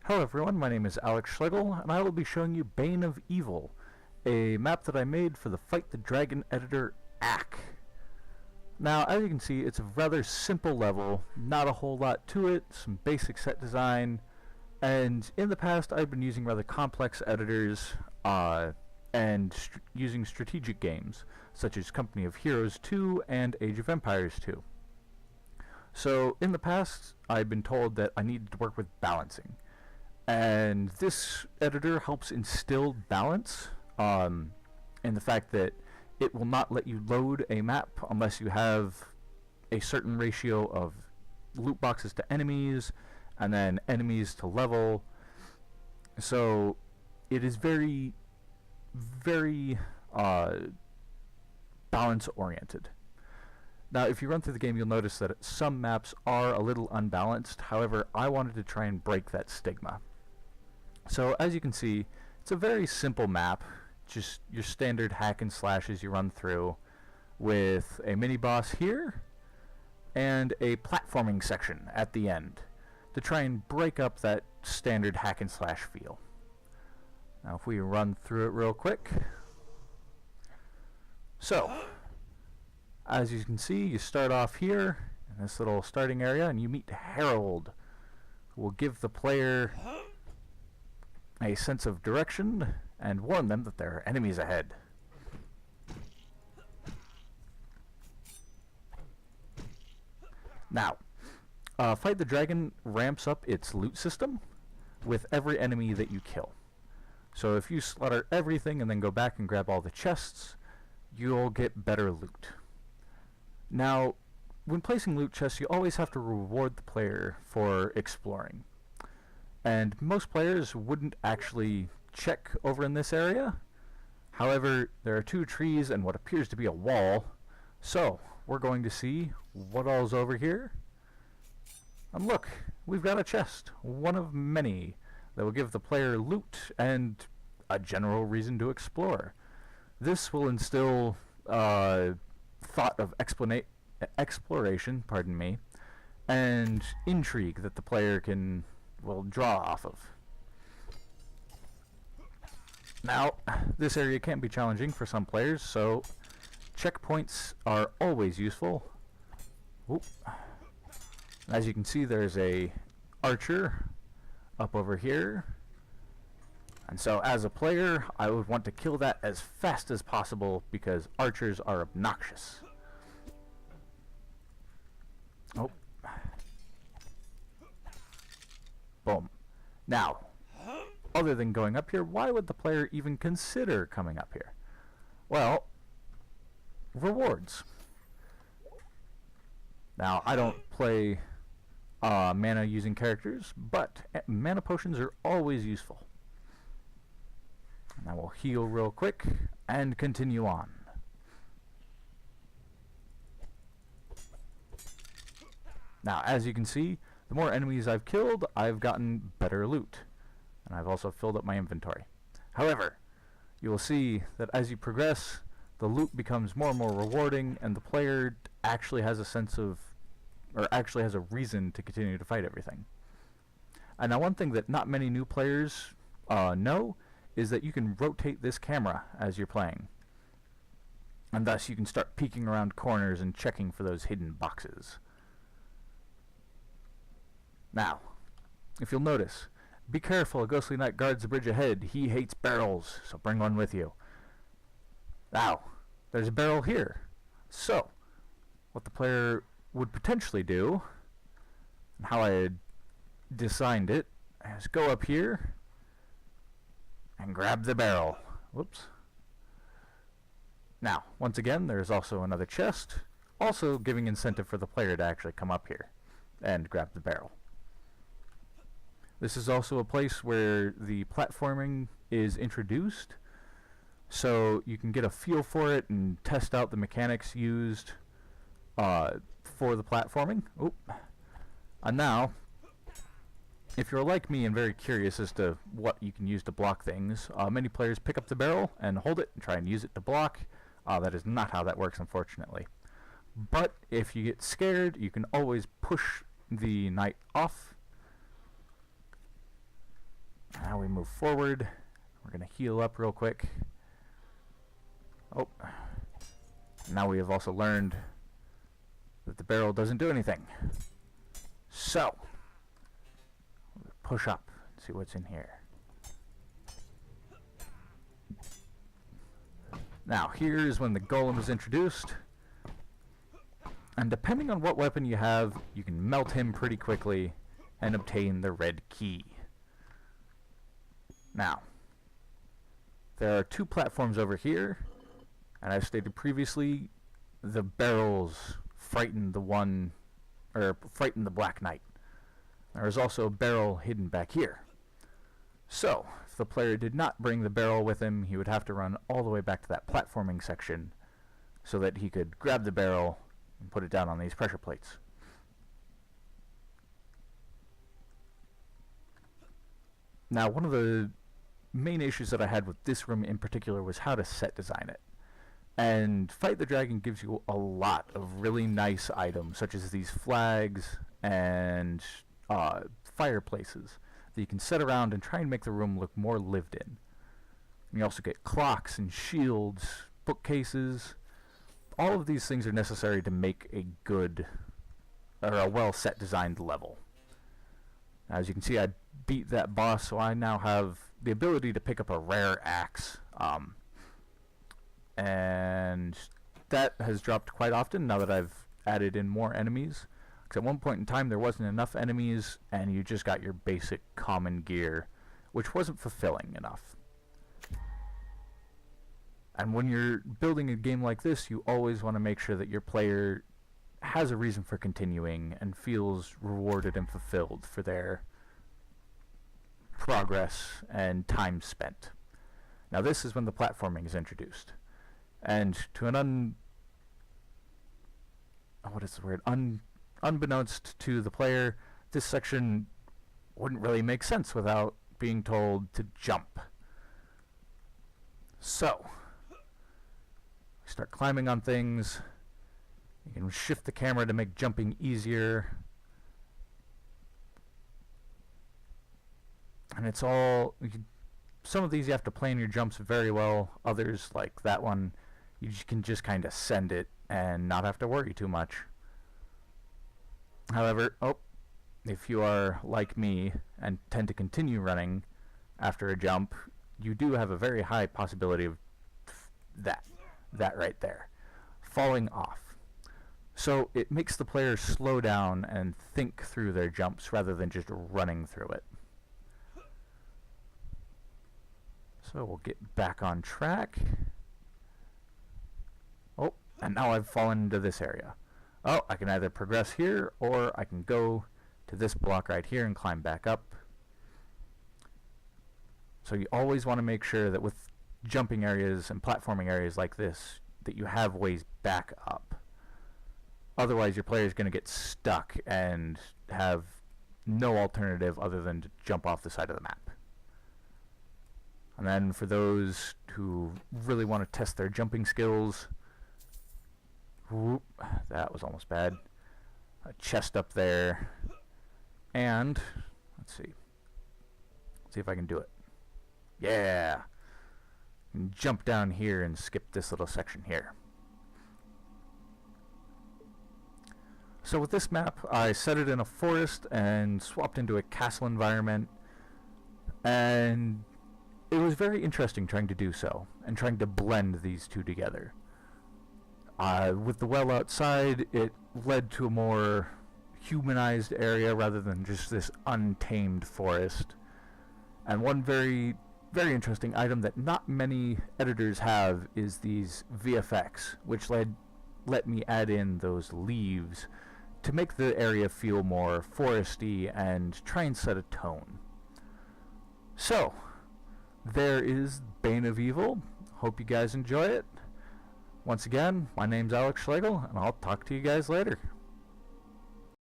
Hello everyone, my name is Alex Schlegel, and I will be showing you Bane of Evil, a map that I made for the Fight the Dragon editor ACK. Now, as you can see, it's a rather simple level, not a whole lot to it, some basic set design, and in the past I've been using rather complex editors and using strategic games, such as Company of Heroes 2 and Age of Empires 2. So, in the past, I've been told that I needed to work with balancing. And this editor helps instill balance in the fact that it will not let you load a map unless you have a certain ratio of loot boxes to enemies and then enemies to level. So it is very, very balance oriented. Now, if you run through the game, you'll notice that some maps are a little unbalanced. However, I wanted to try and break that stigma. So as you can see, it's a very simple map, just your standard hack and slashes you run through, with a mini boss here and a platforming section at the end to try and break up that standard hack and slash feel. Now if we run through it real quick. So, as you can see, you start off here in this little starting area and you meet Harold, who will give the player a sense of direction and warn them that there are enemies ahead. Now, Fight the Dragon ramps up its loot system with every enemy that you kill. So if you slaughter everything and then go back and grab all the chests, you'll get better loot. Now, when placing loot chests, you always have to reward the player for exploring. And most players wouldn't actually check over in this area. However, there are two trees and what appears to be a wall. So, we're going to see what all's over here. And look, we've got a chest, one of many, that will give the player loot and a general reason to explore. This will instill thought of exploration, and intrigue that the player will draw off of. Now, this area can be challenging for some players, so checkpoints are always useful. Oop. As you can see, there's a archer up over here, and so as a player I would want to kill that as fast as possible because archers are obnoxious. Oh. Boom. Now, other than going up here, why would the player even consider coming up here? Well, rewards. Now, I don't play mana using characters, but mana potions are always useful. Now we'll heal real quick and continue on. Now, as you can see, the more enemies I've killed, I've gotten better loot. And I've also filled up my inventory. However, you will see that as you progress, the loot becomes more and more rewarding, and the player actually has a sense of, or actually has a reason to continue to fight everything. And now one thing that not many new players know is that you can rotate this camera as you're playing. And thus you can start peeking around corners and checking for those hidden boxes. Now, if you'll notice, be careful, a ghostly knight guards the bridge ahead. He hates barrels, so bring one with you. Now, there's a barrel here. So, what the player would potentially do, and how I had designed it, is go up here and grab the barrel. Whoops. Now, once again, there's also another chest, also giving incentive for the player to actually come up here and grab the barrel. This is also a place where the platforming is introduced, so you can get a feel for it and test out the mechanics used for the platforming. Oop. And now, if you're like me and very curious as to what you can use to block things, many players pick up the barrel and hold it and try and use it to block. That is not how that works, unfortunately. But if you get scared, you can always push the knight off we move forward. We're going to heal up real quick. Oh, now we have also learned that the barrel doesn't do anything. So, push up and see what's in here. Now, here's when the golem is introduced. And depending on what weapon you have, you can melt him pretty quickly and obtain the red key. Now, there are two platforms over here, and as stated previously, the barrels frighten the Black Knight. There is also a barrel hidden back here. So, if the player did not bring the barrel with him, he would have to run all the way back to that platforming section so that he could grab the barrel and put it down on these pressure plates. Now, one of the main issues that I had with this room in particular was how to set design it. And Fight the Dragon gives you a lot of really nice items, such as these flags and fireplaces that you can set around and try and make the room look more lived in. And you also get clocks and shields, bookcases. All of these things are necessary to make a good or a well set designed level. As you can see, I beat that boss, so I now have the ability to pick up a rare axe, and that has dropped quite often now that I've added in more enemies. Because at one point in time there wasn't enough enemies and you just got your basic common gear, which wasn't fulfilling enough. And when you're building a game like this, you always want to make sure that your player has a reason for continuing and feels rewarded and fulfilled for their progress and time spent. Now this is when the platforming is introduced. And to an unbeknownst to the player, this section wouldn't really make sense without being told to jump. So, we start climbing on things. You can shift the camera to make jumping easier. And it's all... some of these you have to plan your jumps very well. Others, like that one, you can just kind of send it and not have to worry too much. However, if you are like me and tend to continue running after a jump, you do have a very high possibility of that right there, falling off. So it makes the player slow down and think through their jumps rather than just running through it. So we'll get back on track. Oh, and now I've fallen into this area. Oh, I can either progress here, or I can go to this block right here and climb back up. So you always want to make sure that with jumping areas and platforming areas like this, that you have ways back up. Otherwise, your player is going to get stuck and have no alternative other than to jump off the side of the map. And then for those who really want to test their jumping skills, whoop, that was almost bad. A chest up there. And, let's see if I can do it. Yeah! And jump down here and skip this little section here. So with this map, I set it in a forest and swapped into a castle environment. And it was very interesting trying to do so, and trying to blend these two together. With the well outside, it led to a more humanized area rather than just this untamed forest. And one very, very interesting item that not many editors have is these VFX, which let me add in those leaves to make the area feel more foresty and try and set a tone. So, there is Bane of Evil. Hope you guys enjoy it. Once again, my name's Alex Schlegel, and I'll talk to you guys later.